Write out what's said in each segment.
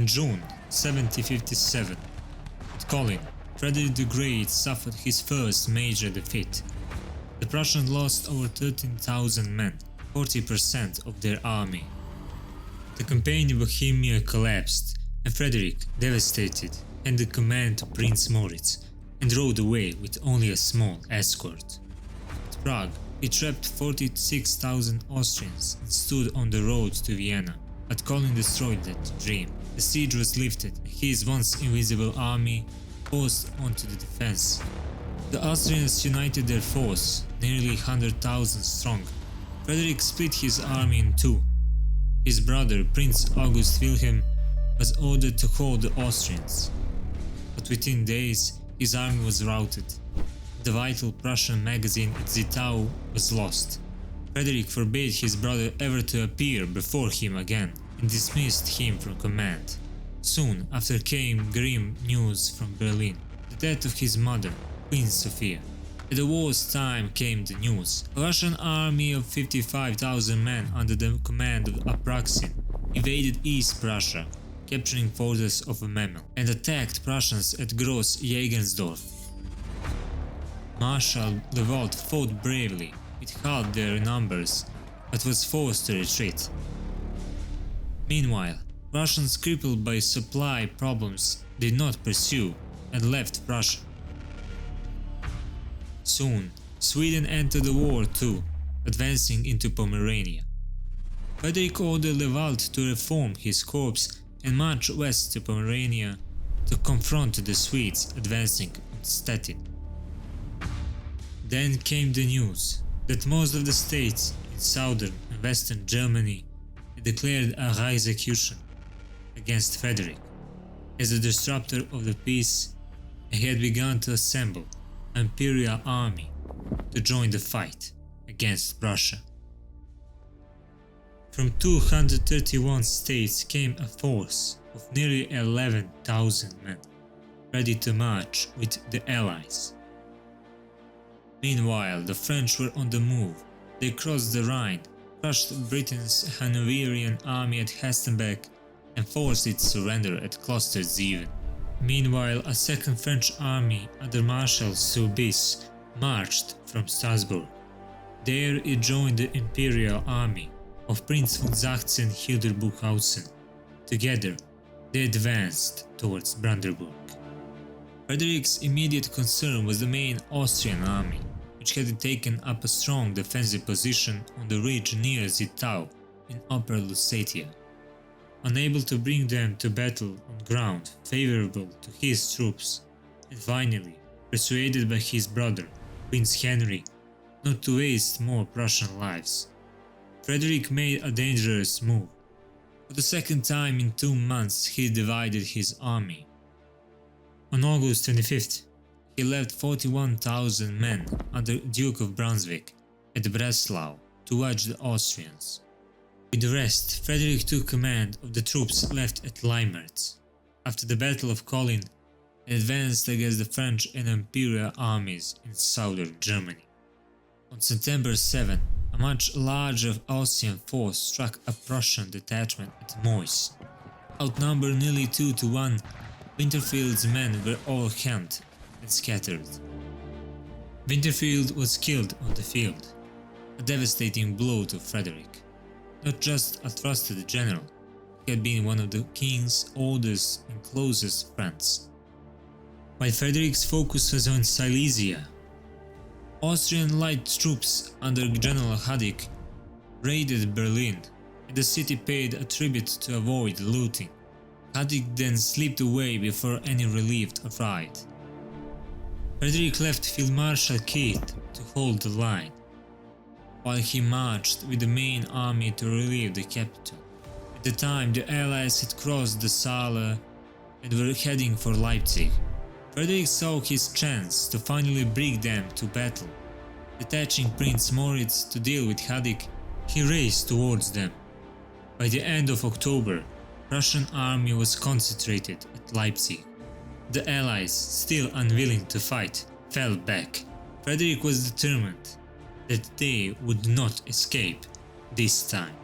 In June 1757, at Kolin, Frederick the Great suffered his first major defeat. The Prussians lost over 13,000 men, 40% of their army. The campaign in Bohemia collapsed, and Frederick, devastated, handed command to Prince Moritz and rode away with only a small escort. At Prague, he trapped 46,000 Austrians and stood on the road to Vienna, but Kolin destroyed that dream. The siege was lifted, and his once invisible army forced onto the defense. The Austrians united their force, nearly 100,000 strong. Frederick split his army in two. His brother, Prince August Wilhelm, was ordered to hold the Austrians, but within days his army was routed. The vital Prussian magazine at Zittau was lost. Frederick forbade his brother ever to appear before him again and dismissed him from command. Soon after came grim news from Berlin, the death of his mother, Queen Sophia. At the war's time came the news. A Russian army of 55,000 men under the command of Apraksin invaded East Prussia, capturing fortress of Memel, and attacked Prussians at Gross Jägensdorf. Marshal Lavold fought bravely, with half their numbers, but was forced to retreat. Meanwhile, Russians, crippled by supply problems, did not pursue and left Prussia. Soon, Sweden entered the war too, advancing into Pomerania. Frederick ordered Lavold to reform his corps and march west to Pomerania to confront the Swedes advancing on Stettin. Then came the news that most of the states in southern and western Germany had declared a execution against Frederick. As a disruptor of the peace, he had begun to assemble an imperial army to join the fight against Prussia. From 231 states came a force of nearly 11,000 men, ready to march with the Allies. Meanwhile, the French were on the move. They crossed the Rhine, crushed Britain's Hanoverian army at Hastenbeck, and forced its surrender at Klosterzeven. Meanwhile, a second French army under Marshal Soubise marched from Strasbourg. There it joined the imperial army of Prince von Sachsen-Hildburghausen. Together, they advanced towards Brandenburg. Frederick's immediate concern was the main Austrian army, which had taken up a strong defensive position on the ridge near Zittau in Upper Lusatia. Unable to bring them to battle on ground favorable to his troops, and finally persuaded by his brother, Prince Henry, not to waste more Prussian lives, Frederick made a dangerous move. For the second time in 2 months he divided his army. On August 25th, he left 41,000 men under Duke of Brunswick at Breslau to watch the Austrians. With the rest, Frederick took command of the troops left at Limmertz. After the Battle of Kolin, he advanced against the French and Imperial armies in southern Germany. On September 7, a much larger Austrian force struck a Prussian detachment at Moys. Outnumbered nearly 2 to 1, Winterfeld's men were all hemmed and scattered. Winterfeld was killed on the field, a devastating blow to Frederick. Not just a trusted general, he had been one of the king's oldest and closest friends. While Frederick's focus was on Silesia, Austrian light troops under General Hadik raided Berlin, and the city paid a tribute to avoid looting. Hadik then slipped away before any relief arrived. Frederick left Field Marshal Keith to hold the line, while he marched with the main army to relieve the capital. At the time, the Allies had crossed the Saale and were heading for Leipzig. Frederick saw his chance to finally bring them to battle. Detaching Prince Moritz to deal with Hadik, he raced towards them. By the end of October, Prussian army was concentrated at Leipzig. The Allies, still unwilling to fight, fell back. Frederick was determined that they would not escape this time.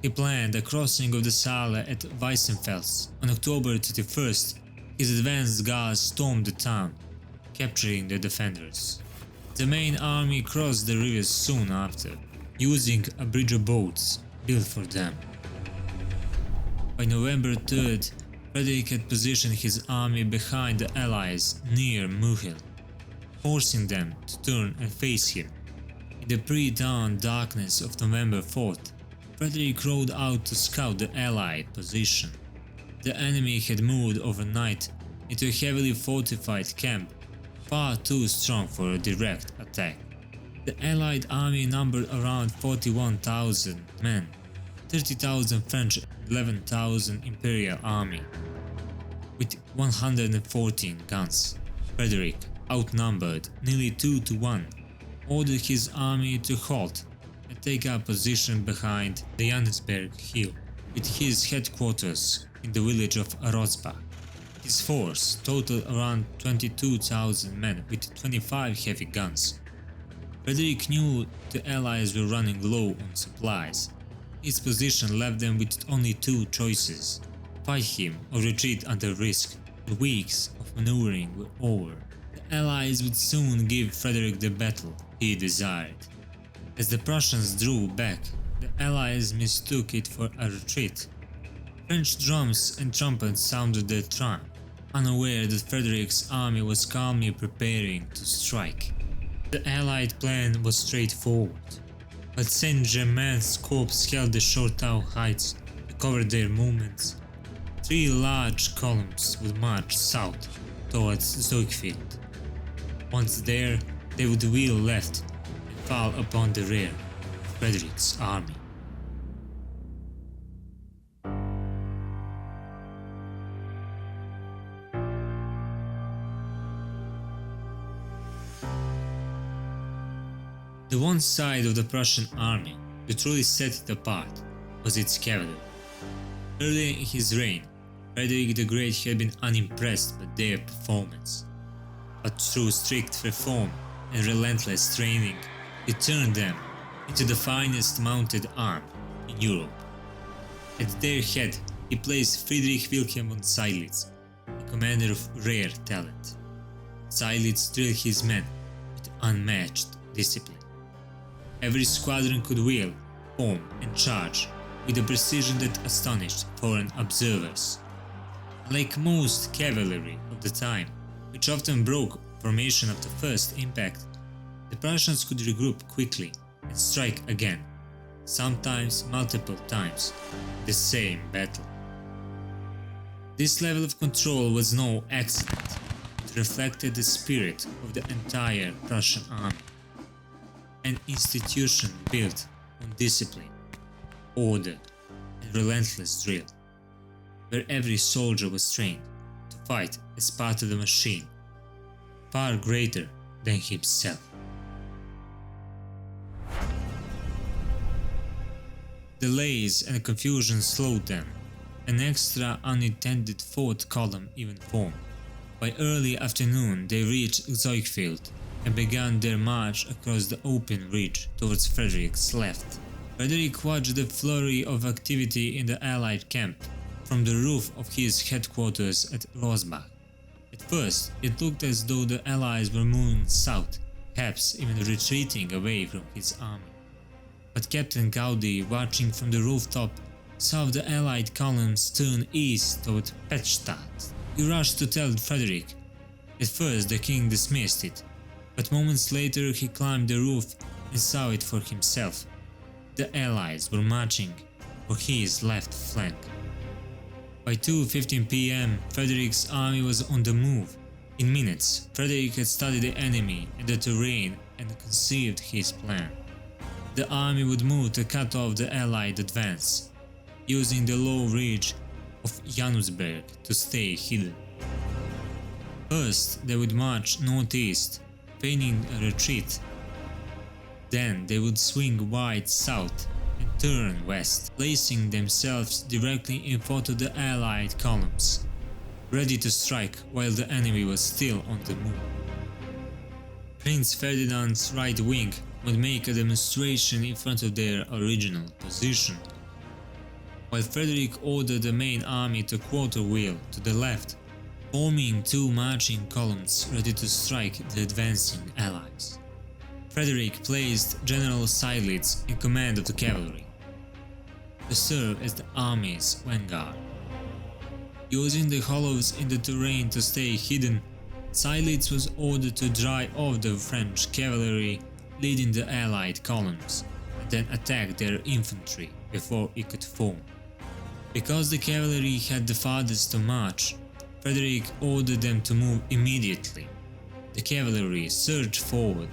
He planned a crossing of the Saale at Weissenfels. On October 31st, his advanced guards stormed the town, capturing the defenders. The main army crossed the rivers soon after, using a bridge of boats built for them. By November 3rd, Frederick had positioned his army behind the Allies near Muhil, forcing them to turn and face him. In the pre-dawn darkness of November 4th, Frederick rode out to scout the Allied position. The enemy had moved overnight into a heavily fortified camp, far too strong for a direct attack. The Allied army numbered around 41,000 men, 30,000 French and 11,000 Imperial army, with 114 guns. Frederick, outnumbered nearly 2 to 1, ordered his army to halt and take up position behind the Johannisberg hill, with his headquarters in the village of Rosbach. His force totaled around 22,000 men with 25 heavy guns. Frederick knew the Allies were running low on supplies. His position left them with only two choices: fight him or retreat under risk. The weeks of maneuvering were over. The Allies would soon give Frederick the battle he desired. As the Prussians drew back, the Allies mistook it for a retreat. French drums and trumpets sounded their triumph, unaware that Frederick's army was calmly preparing to strike. The Allied plan was straightforward, but Saint-Germain's corps held the Chortau heights to cover their movements. 3 large columns would march south towards Zoikfield. Once there, they would wheel left and fall upon the rear of Frederick's army. The one side of the Prussian army that truly set it apart was its cavalry. Early in his reign, Frederick the Great had been unimpressed by their performance, but through strict reform and relentless training, he turned them into the finest mounted army in Europe. At their head, he placed Friedrich Wilhelm von Seydlitz, a commander of rare talent. Seydlitz drilled his men with unmatched discipline. Every squadron could wheel, form and charge with a precision that astonished foreign observers. Like most cavalry of the time, which often broke formation after first impact, the Prussians could regroup quickly and strike again, sometimes multiple times, in the same battle. This level of control was no accident. It reflected the spirit of the entire Prussian army. An institution built on discipline, order, and relentless drill, where every soldier was trained to fight as part of the machine, far greater than himself. Delays and confusion slowed them. An extra unintended fourth column even formed. By early afternoon they reached Zoikfield and began their march across the open ridge towards Frederick's left. Frederick watched the flurry of activity in the Allied camp from the roof of his headquarters at Rosbach. At first, it looked as though the Allies were moving south, perhaps even retreating away from his army. But Captain Gaudy, watching from the rooftop, saw the Allied columns turn east toward Pettstadt. He rushed to tell Frederick. At first the king dismissed it, but moments later he climbed the roof and saw it for himself. The Allies were marching for his left flank. By 2:15 p.m. Frederick's army was on the move. In minutes, Frederick had studied the enemy and the terrain and conceived his plan. The army would move to cut off the Allied advance, using the low ridge of Johannisberg to stay hidden. First, they would march northeast, feigning a retreat. Then they would swing wide south and turn west, placing themselves directly in front of the Allied columns, ready to strike while the enemy was still on the move. Prince Ferdinand's right wing would make a demonstration in front of their original position. while Frederick ordered the main army to quarter wheel to the left, forming two marching columns ready to strike the advancing allies. Frederick placed General Seydlitz in command of the cavalry, to serve as the army's vanguard. Using the hollows in the terrain to stay hidden, Seydlitz was ordered to drive off the French cavalry leading the allied columns and then attack their infantry before it could form. Because the cavalry had the farthest to march, Frederick ordered them to move immediately. The cavalry surged forward,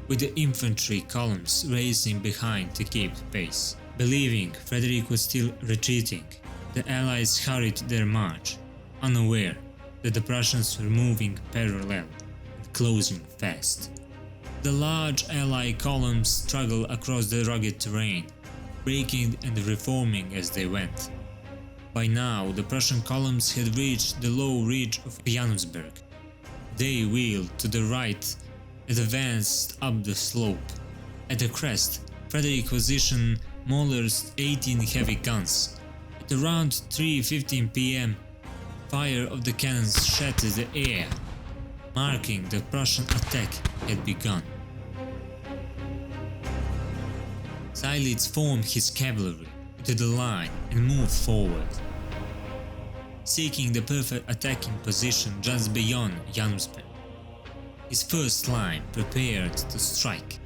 with the infantry columns racing behind to keep pace. Believing Frederick was still retreating, the Allies hurried their march, unaware that the Prussians were moving parallel and closing fast. The large Allied columns struggled across the rugged terrain, breaking and reforming as they went. By now, the Prussian columns had reached the low ridge of Janusberg. They wheeled to the right and advanced up the slope. At the crest, Frederick positioned Möller's 18 heavy guns. At around 3:15 p.m., fire of the cannons shattered the air, marking the Prussian attack had begun. Seydlitz formed his cavalry into the line and moved forward, seeking the perfect attacking position just beyond Janusberg. His first line prepared to strike.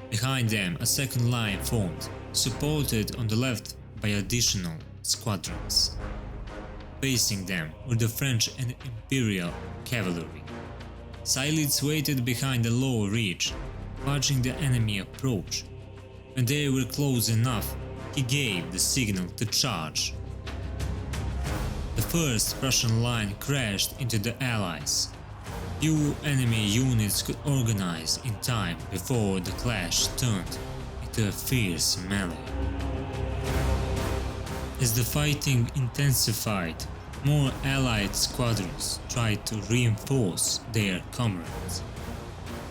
Behind them, a second line formed, supported on the left by additional squadrons. Facing them were the French and Imperial cavalry. Seydlitz waited behind a low ridge, watching the enemy approach. When they were close enough, he gave the signal to charge. The first Prussian line crashed into the Allies. Few enemy units could organize in time before the clash turned into a fierce melee. As the fighting intensified, more Allied squadrons tried to reinforce their comrades.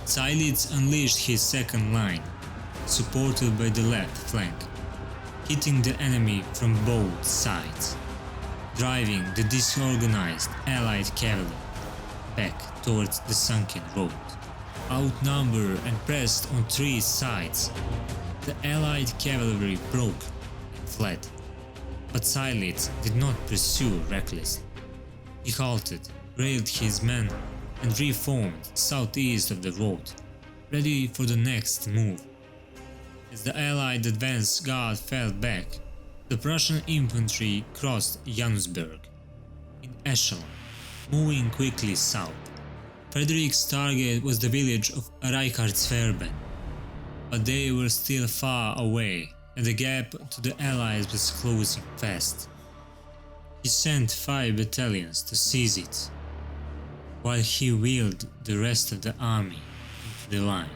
Seydlitz unleashed his second line, supported by the left flank, hitting the enemy from both sides, driving the disorganized Allied cavalry back towards the sunken road. Outnumbered and pressed on three sides, the Allied cavalry broke and fled. But Seydlitz did not pursue recklessly. He halted, railed his men, and reformed southeast of the road, ready for the next move. As the Allied advance guard fell back, the Prussian infantry crossed Janusberg in echelon, moving quickly south. Frederick's target was the village of Reichardswerben, but they were still far away and the gap to the Allies was closing fast. He sent 5 battalions to seize it, while he wheeled the rest of the army into the line.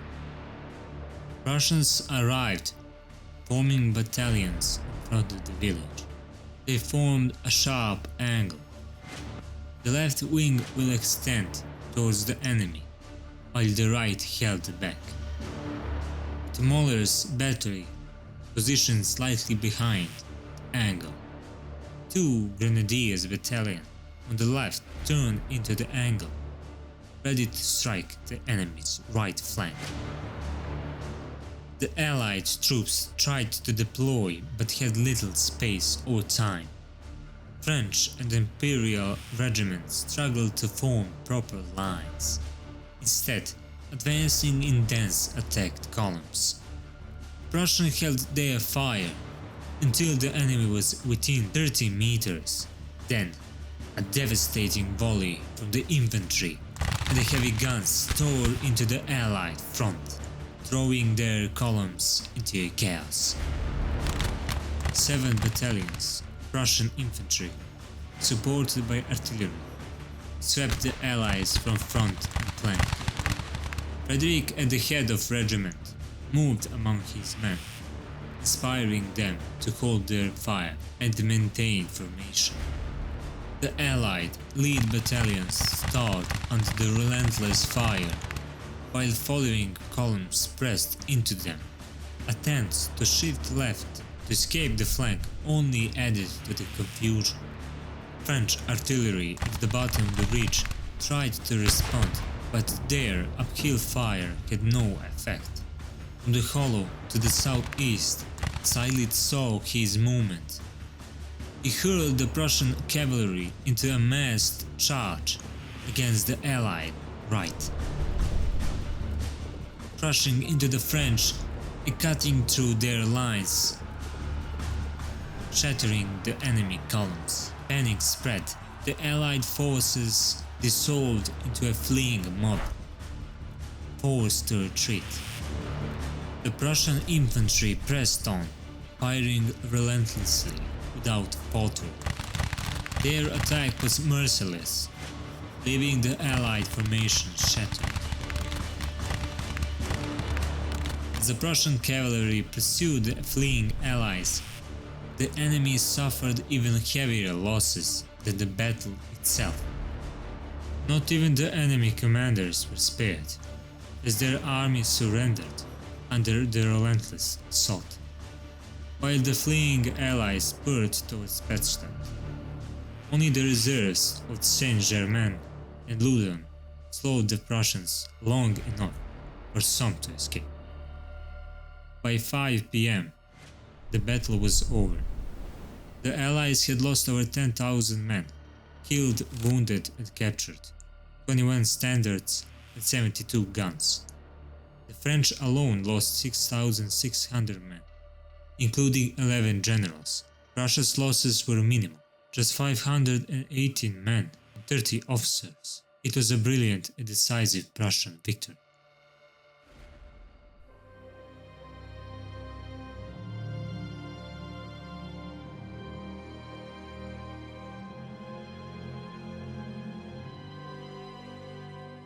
Russians arrived, forming battalions in front of the village. They formed a sharp angle. The left wing will extend towards the enemy, while the right held back. The Möller's battery positioned slightly behind the angle. 2 Grenadiers battalions on the left turned into the angle, ready to strike the enemy's right flank. The Allied troops tried to deploy but had little space or time. French and Imperial regiments struggled to form proper lines, instead advancing in dense attacked columns. Prussian held their fire until the enemy was within 30 meters. Then, a devastating volley from the infantry and the heavy guns tore into the Allied front, throwing their columns into chaos. 7 battalions Prussian infantry, supported by artillery, swept the Allies from front and flank. Frederick, at the head of regiment, moved among his men, inspiring them to hold their fire and maintain formation. The Allied lead battalions stalled under the relentless fire, while following columns pressed into them. Attempts to shift left to escape the flank only added to the confusion. French artillery at the bottom of the bridge tried to respond, but their uphill fire had no effect. From the hollow to the southeast, Seydlitz saw his movement. He hurled the Prussian cavalry into a massed charge against the Allied right, crushing into the French and cutting through their lines, shattering the enemy columns. Panic spread. The Allied forces dissolved into a fleeing mob, forced to retreat. The Prussian infantry pressed on, firing relentlessly without faltering. Their attack was merciless, leaving the Allied formation shattered. As the Prussian cavalry pursued the fleeing Allies, the enemy suffered even heavier losses than the battle itself. Not even the enemy commanders were spared, as their army surrendered under the relentless assault, while the fleeing Allies spurred towards Potsdam. Only the reserves of Saint-Germain and Loudun slowed the Prussians long enough for some to escape. By 5 p.m., the battle was over. The Allies had lost over 10,000 men, killed, wounded and captured, 21 standards and 72 guns. The French alone lost 6,600 men, including 11 generals. Prussia's losses were minimal, just 518 men and 30 officers. It was a brilliant and decisive Prussian victory.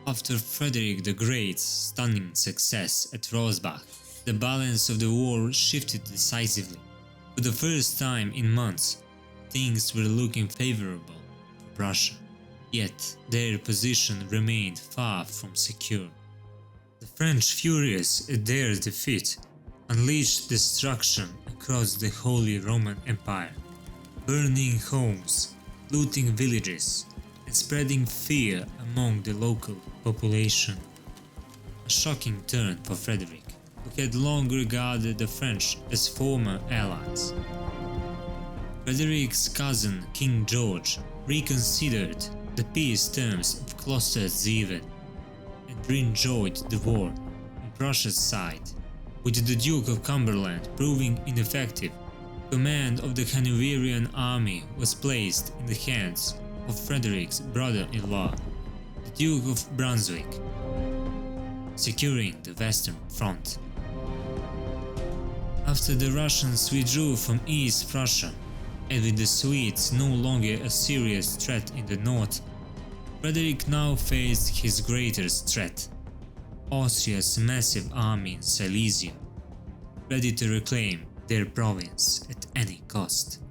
After Frederick the Great's stunning success at Rosbach, the balance of the war shifted decisively. For the first time in months, things were looking favorable for Prussia, yet their position remained far from secure. The French, furious at their defeat, unleashed destruction across the Holy Roman Empire, burning homes, looting villages, and spreading fear among the local population. A shocking turn for Frederick, who had long regarded the French as former allies. Frederick's cousin King George reconsidered the peace terms of Kloster-Zeven and re-enjoyed the war on Prussia's side, with the Duke of Cumberland proving ineffective. Command of the Hanoverian army was placed in the hands of Frederick's brother-in-law, the Duke of Brunswick, securing the Western Front. After the Russians withdrew from East Prussia, and with the Swedes no longer a serious threat in the north, Frederick now faced his greatest threat, Austria's massive army in Silesia, ready to reclaim their province at any cost.